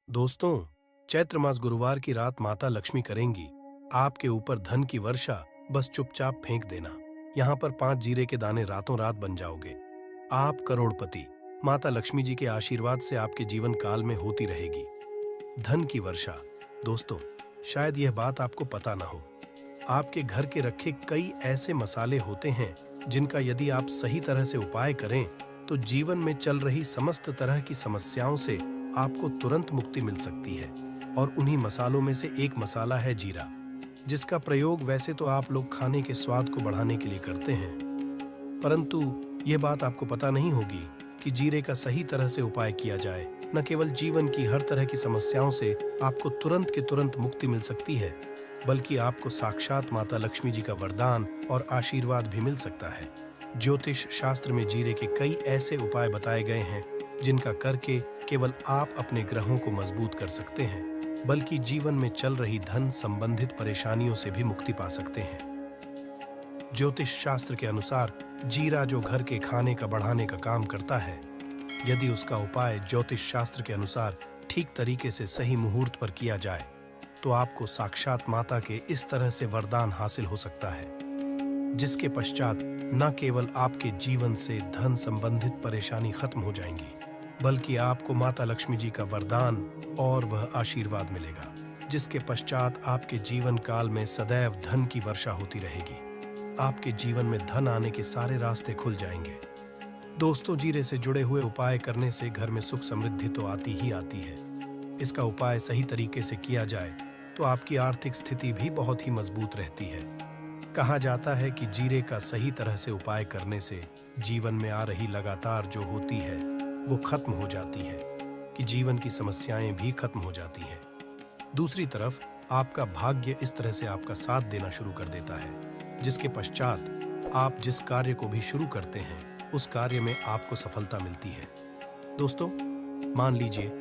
दोस्तों, चैत्र मास गुरुवार की रात माता लक्ष्मी करेंगी आपके ऊपर धन की वर्षा। बस चुपचाप फेंक देना। यहाँ पर 5 जीरे के दाने रातों रात बन जाओगे। आप करोड़पति। माता लक्ष्मी जी के आशीर्वाद से आपके जीवन काल में होती रहेगी धन की वर्षा। दोस्तों, शायद यह बात आपको पता ना हो, आपके घर के रखे कई ऐसे मसाले होते हैं जिनका यदि आप सही तरह से उपाय करें तो जीवन में चल रही समस्त तरह की समस्याओं से आपको तुरंत मुक्ति मिल सकती है। और उन्हीं मसालों में से एक मसाला है जीरा, जिसका प्रयोग वैसे तो आप लोग खाने के स्वाद को बढ़ाने के लिए करते हैं, परंतु यह बात आपको पता नहीं होगी कि जीरे का सही तरह से उपाय किया जाए न केवल जीवन की हर तरह की समस्याओं से आपको तुरंत के तुरंत मुक्ति मिल सकती है, बल्कि आपको साक्षात माता लक्ष्मी जी का वरदान और आशीर्वाद भी मिल सकता है। ज्योतिष शास्त्र में जीरे के कई ऐसे उपाय बताए गए हैं जिनका करके केवल आप अपने ग्रहों को मजबूत कर सकते हैं, बल्कि जीवन में चल रही धन संबंधित परेशानियों से भी मुक्ति पा सकते हैं। ज्योतिष शास्त्र के अनुसार जीरा जो घर के खाने का बढ़ाने का काम करता है, यदि उसका उपाय ज्योतिष शास्त्र के अनुसार ठीक तरीके से सही मुहूर्त पर किया जाए तो आपको साक्षात माता के इस तरह से वरदान हासिल हो सकता है, जिसके पश्चात न केवल आपके जीवन से धन संबंधित परेशानी खत्म हो जाएंगी, बल्कि आपको माता लक्ष्मी जी का वरदान और वह आशीर्वाद मिलेगा, जिसके पश्चात आपके जीवन काल में सदैव धन की वर्षा होती रहेगी। आपके जीवन में धन आने के सारे रास्ते खुल जाएंगे। दोस्तों, जीरे से जुड़े हुए उपाय करने से घर में सुख समृद्धि तो आती ही आती है। इसका उपाय सही तरीके से किया जाए तो आपकी आर्थिक स्थिति भी बहुत ही मजबूत रहती है। कहा जाता है कि जीरे का सही तरह से उपाय करने से जीवन में आ रही लगातार जो होती है वो खत्म हो जाती है, कि जीवन की समस्याएं भी खत्म हो जाती हैं। दूसरी तरफ आपका भाग्य इस तरह से आपका साथ देना शुरू कर देता है, जिसके पश्चात आप जिस कार्य को भी शुरू करते हैं उस कार्य में आपको सफलता मिलती है। दोस्तों, मान लीजिए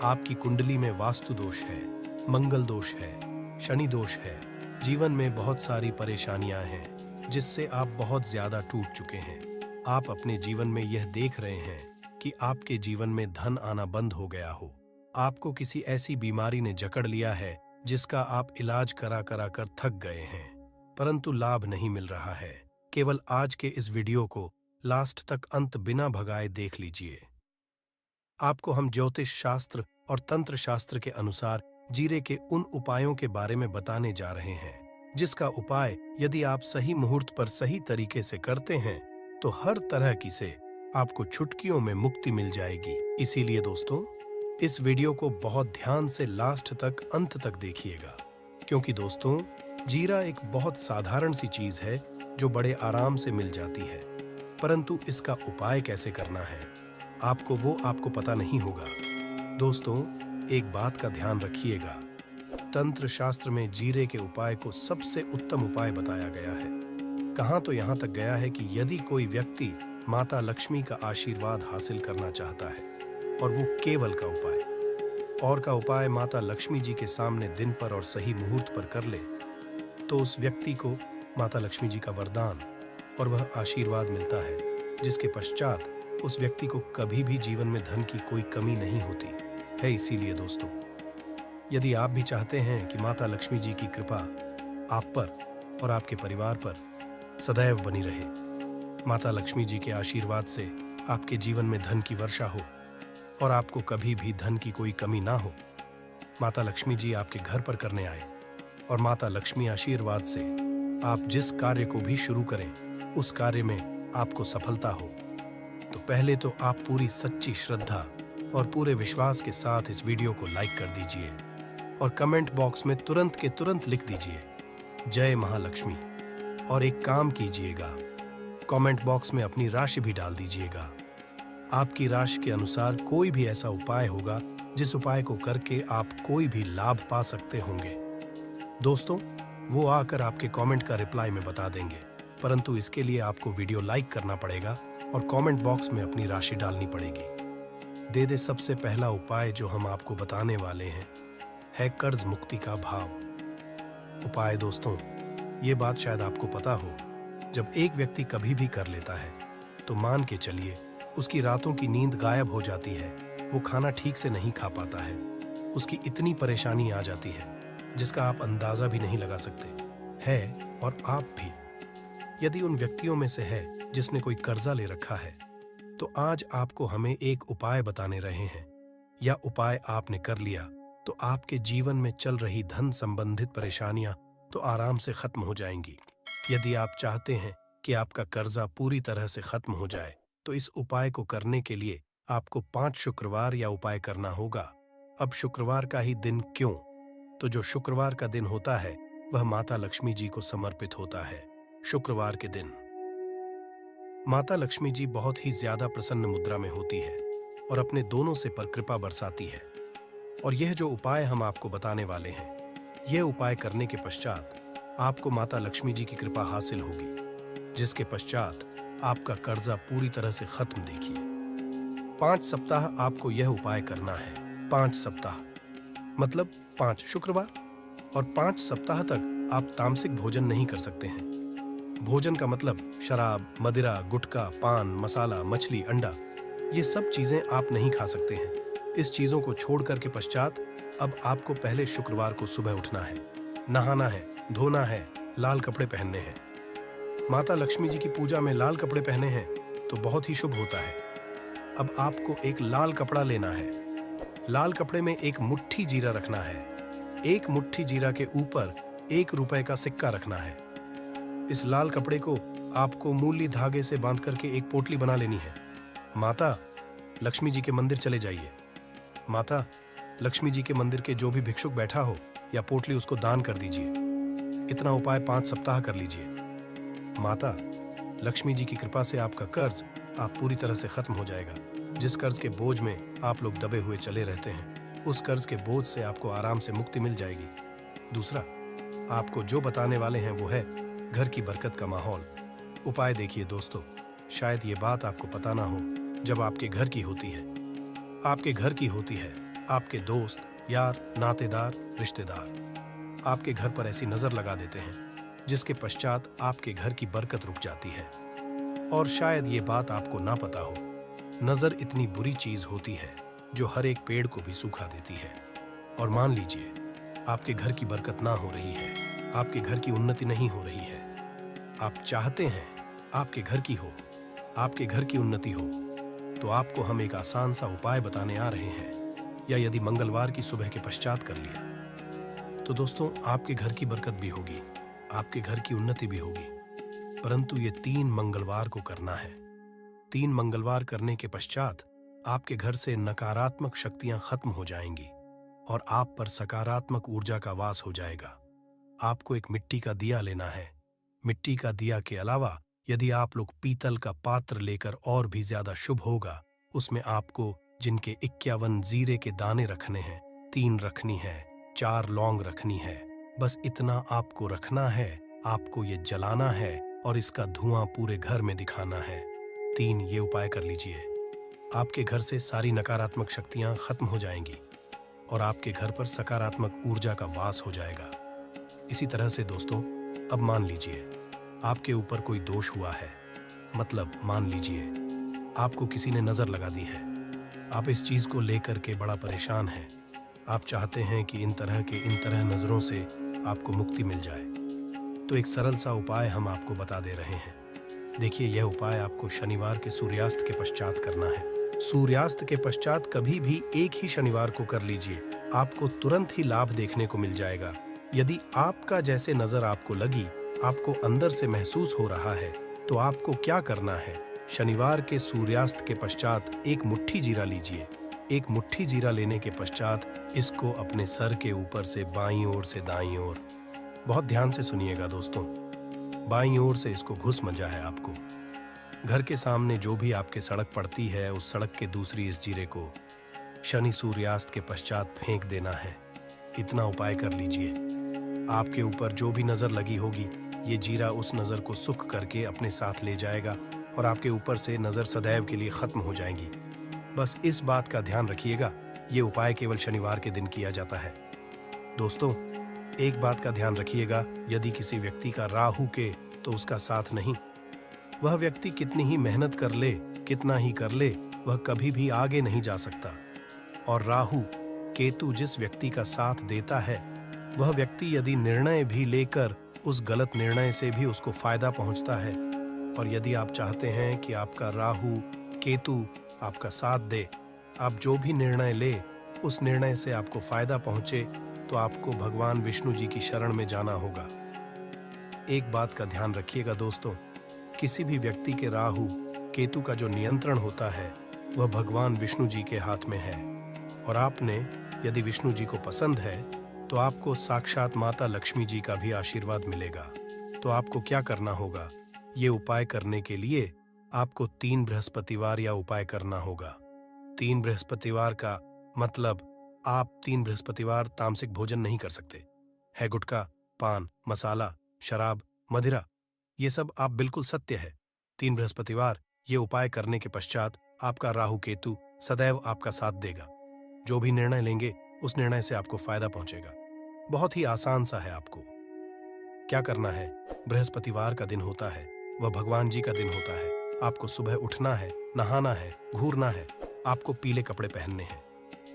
आपकी कुंडली में वास्तु दोष है, मंगल दोष है, शनि दोष है, जीवन में बहुत सारी परेशानियां हैं जिससे आप बहुत ज्यादा टूट चुके हैं। आप अपने जीवन में यह देख रहे हैं कि आपके जीवन में धन आना बंद हो गया हो, आपको किसी ऐसी बीमारी ने जकड़ लिया है जिसका आप इलाज करा करा कर थक गए हैं, परंतु लाभ नहीं मिल रहा है। केवल आज के इस वीडियो को लास्ट तक अंत बिना भगाए देख लीजिए। आपको हम ज्योतिष शास्त्र और तंत्र शास्त्र के अनुसार जीरे के उन उपायों के बारे में बताने जा रहे हैं जिसका उपाय यदि आप सही मुहूर्त पर सही तरीके से करते हैं तो हर तरह की से आपको चुटकियों में मुक्ति मिल जाएगी। इसीलिए दोस्तों, इस वीडियो को बहुत ध्यान से लास्ट तक अंत तक देखिएगा, क्योंकि दोस्तों, जीरा एक बहुत साधारण सी चीज है जो बड़े आराम से मिल जाती है, परंतु इसका उपाय कैसे करना है आपको पता नहीं होगा। दोस्तों, एक बात का ध्यान रखिएगा, तंत्र शास्त्र में जीरे के उपाय को सबसे उत्तम उपाय बताया गया है। कहाँ तो यहाँ तक गया है कि यदि कोई व्यक्ति माता लक्ष्मी का आशीर्वाद हासिल करना चाहता है और वो केवल का उपाय माता लक्ष्मी जी के सामने दिन पर और सही मुहूर्त पर कर ले, तो उस व्यक्ति को माता लक्ष्मी जी का वरदान और वह आशीर्वाद मिलता है, जिसके पश्चात उस व्यक्ति को कभी भी जीवन में धन की कोई कमी नहीं होती है। इसीलिए दोस्तों, यदि आप भी चाहते हैं कि माता लक्ष्मी जी की कृपा आप पर और आपके परिवार पर सदैव बनी रहे, माता लक्ष्मी जी के आशीर्वाद से आपके जीवन में धन की वर्षा हो और आपको कभी भी धन की कोई कमी ना हो, माता लक्ष्मी जी आपके घर पर करने आए और माता लक्ष्मी आशीर्वाद से आप जिस कार्य को भी शुरू करें उस कार्य में आपको सफलता हो, तो पहले तो आप पूरी सच्ची श्रद्धा और पूरे विश्वास के साथ इस वीडियो को लाइक कर दीजिए और कमेंट बॉक्स में तुरंत के तुरंत लिख दीजिए जय महालक्ष्मी। और एक काम कीजिएगा, कमेंट बॉक्स में अपनी राशि भी डाल दीजिएगा। आपकी राशि के अनुसार कोई भी ऐसा उपाय होगा जिस उपाय को करके आप कोई भी लाभ पा सकते होंगे। दोस्तों, वो आकर आपके कमेंट का रिप्लाई में बता देंगे, परंतु इसके लिए आपको वीडियो लाइक करना पड़ेगा और कमेंट बॉक्स में अपनी राशि डालनी पड़ेगी। दे सबसे पहला उपाय जो हम आपको बताने वाले हैं है कर्ज मुक्ति का भाव उपाय। दोस्तों, ये बात शायद आपको पता हो, जब एक व्यक्ति कभी भी कर लेता है तो मान के चलिए उसकी रातों की नींद गायब हो जाती है, वो खाना ठीक से नहीं खा पाता है, उसकी इतनी परेशानी आ जाती है जिसका आप अंदाजा भी नहीं लगा सकते। है और आप भी यदि उन व्यक्तियों में से है जिसने कोई कर्जा ले रखा है, तो आज आपको हमें एक उपाय बताने रहे हैं। या उपाय आपने कर लिया तो आपके जीवन में चल रही धन संबंधित परेशानियां तो आराम से खत्म हो जाएंगी। यदि आप चाहते हैं कि आपका कर्जा पूरी तरह से खत्म हो जाए, तो इस उपाय को करने के लिए आपको 5 शुक्रवार या उपाय करना होगा। अब शुक्रवार का ही दिन क्यों? तो जो शुक्रवार का दिन होता है वह माता लक्ष्मी जी को समर्पित होता है। शुक्रवार के दिन माता लक्ष्मी जी बहुत ही ज्यादा प्रसन्न मुद्रा में होती है और अपने दोनों सिर पर कृपा बरसाती है। और यह जो उपाय हम आपको बताने वाले हैं, यह उपाय करने के पश्चात आपको माता लक्ष्मी जी की कृपा हासिल होगी, जिसके पश्चात आपका कर्जा पूरी तरह से खत्म। देखिए, 5 सप्ताह आपको यह उपाय करना है। 5 सप्ताह मतलब 5 शुक्रवार, और 5 सप्ताह तक आप तामसिक भोजन नहीं कर सकते हैं। भोजन का मतलब शराब, मदिरा, गुटखा, पान, मसाला, मछली, अंडा, ये सब चीजें आप नहीं खा सकते हैं। इस चीजों को छोड़कर के पश्चात अब आपको पहले शुक्रवार को सुबह उठना है, नहाना है, धोना है, लाल कपड़े पहनने हैं। माता लक्ष्मी जी की पूजा में लाल कपड़े पहने हैं तो बहुत ही शुभ होता है। अब आपको एक लाल कपड़ा लेना है। लाल कपड़े में एक मुट्ठी जीरा रखना है। एक मुट्ठी जीरा के ऊपर 1 रुपए का सिक्का रखना है। इस लाल कपड़े को आपको मूली धागे से बांध करके एक पोटली बना लेनी है। माता लक्ष्मी जी के मंदिर चले जाइए। माता लक्ष्मी जी के मंदिर के जो भी भिक्षुक बैठा हो या पोटली, उसको दान कर दीजिए। इतना उपाय 5 सप्ताह कर लीजिए। माता लक्ष्मी जी की कृपा से आपका कर्ज आप पूरी तरह से खत्म हो जाएगा। जिस कर्ज के बोझ में आप लोग दबे हुए चले रहते हैं, उस कर्ज के बोझ से आपको आराम से मुक्ति मिल जाएगी। दूसरा, आपको जो बताने वाले हैं वो है घर की बरकत का माहौल। उपाय देखिए दोस्तों, शायद ये बात आपको पता ना हो, जब आपके घर की होती है, आपके घर की होती है, आपके दोस्त, यार, नातेदार, रिश्तेदार आपके घर पर ऐसी नजर लगा देते हैं जिसके पश्चात आपके घर की बरकत रुक जाती है। और शायद ये बात आपको ना पता हो, नजर इतनी बुरी चीज होती है जो हर एक पेड़ को भी सूखा देती है। और मान लीजिए आपके घर की बरकत ना हो रही है, आपके घर की उन्नति नहीं हो रही है, आप चाहते हैं आपके घर की हो, आपके घर की उन्नति हो, तो आपको हम एक आसान सा उपाय बताने आ रहे हैं। या यदि मंगलवार की सुबह के पश्चात कर लिया तो दोस्तों आपके घर की बरकत भी होगी, आपके घर की उन्नति भी होगी। परंतु ये 3 मंगलवार को करना है। 3 मंगलवार करने के पश्चात आपके घर से नकारात्मक शक्तियां खत्म हो जाएंगी और आप पर सकारात्मक ऊर्जा का वास हो जाएगा। आपको एक मिट्टी का दिया लेना है। मिट्टी का दिया के अलावा यदि आप लोग पीतल का पात्र लेकर और भी ज्यादा शुभ होगा। उसमें आपको जिनके 51 जीरे के दाने रखने हैं, 3 रखनी है, 4 लौंग रखनी है। बस इतना आपको रखना है, आपको ये जलाना है और इसका धुआं पूरे घर में दिखाना है। 3 ये उपाय कर लीजिए। आपके घर से सारी नकारात्मक शक्तियां खत्म हो जाएंगी और आपके घर पर सकारात्मक ऊर्जा का वास हो जाएगा। इसी तरह से दोस्तों, अब मान लीजिए आपके ऊपर कोई दोष हुआ है, मतलब मान लीजिए आपको किसी ने नजर लगा दी है, आप इस चीज को लेकर के बड़ा परेशान हैं, आप चाहते हैं कि इन तरह नजरों से आपको मुक्ति मिल जाए, तो एक सरल सा उपाय हम आपको बता दे रहे हैं। देखिए, यह उपाय आपको शनिवार के सूर्यास्त के पश्चात करना है। सूर्यास्त के पश्चात कभी भी एक ही शनिवार को कर लीजिए, आपको तुरंत ही लाभ देखने को मिल जाएगा। यदि आपका जैसे नजर आपको लगी, आपको अंदर से महसूस हो रहा है, तो आपको क्या करना है, शनिवार के सूर्यास्त के पश्चात एक मुट्ठी जीरा लीजिए। एक मुट्ठी जीरा लेने के पश्चात इसको अपने सर के ऊपर से बाईं ओर से दाईं ओर, बहुत ध्यान से सुनिएगा दोस्तों, बाईं ओर से इसको घुस मजा है आपको। घर के सामने जो भी आपके सड़क पड़ती है, उस सड़क के दूसरी इस जीरे को शनि सूर्यास्त के पश्चात फेंक देना है। इतना उपाय कर लीजिए। आपके ऊपर जो भी नजर लगी होगी, ये जीरा उस नजर को सुख करके अपने साथ ले जाएगा और आपके ऊपर से नजर सदैव के लिए खत्म हो जाएंगी। बस इस बात का ध्यान रखिएगा, ये उपाय केवल शनिवार के दिन किया जाता है। दोस्तों, एक बात का ध्यान रखिएगा, यदि किसी व्यक्ति का राहु के तो उसका साथ नहीं। वह व्यक्ति कितनी ही मेहनत कर ले, कितना ही कर ले, वह कभी भी आगे नहीं जा सकता। और राहु केतु जिस व्यक्ति का साथ देता है, वह व्यक्ति यदि निर्णय भी लेकर उस गलत निर्णय से भी उसको फायदा पहुंचता है। और यदि आप चाहते हैं कि आपका राहु केतु आपका साथ दे, आप जो भी निर्णय ले उस निर्णय से आपको फायदा पहुंचे, तो आपको भगवान विष्णु जी की शरण में जाना होगा। एक बात का ध्यान रखिएगा दोस्तों, किसी भी व्यक्ति के राहु केतु का जो नियंत्रण होता है वह भगवान विष्णु जी के हाथ में है। और आपने यदि विष्णु जी को पसंद है तो आपको साक्षात माता लक्ष्मी जी का भी आशीर्वाद मिलेगा। तो आपको क्या करना होगा, ये उपाय करने के लिए आपको 3 बृहस्पतिवार या उपाय करना होगा। 3 बृहस्पतिवार का मतलब आप 3 बृहस्पतिवार तामसिक भोजन नहीं कर सकते है। गुटखा, पान, मसाला, शराब, मदिरा, ये सब आप बिल्कुल सत्य है। 3 बृहस्पतिवार ये उपाय करने के पश्चात आपका राहु केतु सदैव आपका साथ देगा। जो भी निर्णय लेंगे उस निर्णय से आपको फायदा पहुंचेगा। बहुत ही आसान सा है। आपको क्या करना है, बृहस्पतिवार का दिन होता है, वह भगवान जी का दिन होता है। आपको सुबह उठना है, नहाना है, घूरना है, आपको पीले कपड़े पहनने हैं।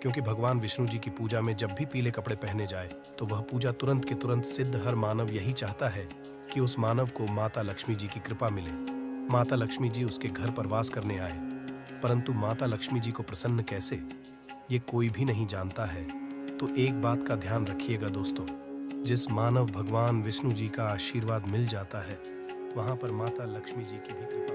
क्योंकि भगवान विष्णु जी की पूजा में जब भी पीले कपड़े पहने जाए तो वह पूजा तुरंत के तुरंत सिद्ध। हर मानव यही चाहता है कि उस मानव को माता लक्ष्मी जी की कृपा मिले, माता लक्ष्मी जी उसके घर पर वास करने आए। परंतु माता लक्ष्मी जी को प्रसन्न कैसे, ये कोई भी नहीं जानता है। तो एक बात का ध्यान रखिएगा दोस्तों, जिस मानव भगवान विष्णु जी का आशीर्वाद मिल जाता है वहां पर माता लक्ष्मी जी की भी कृपा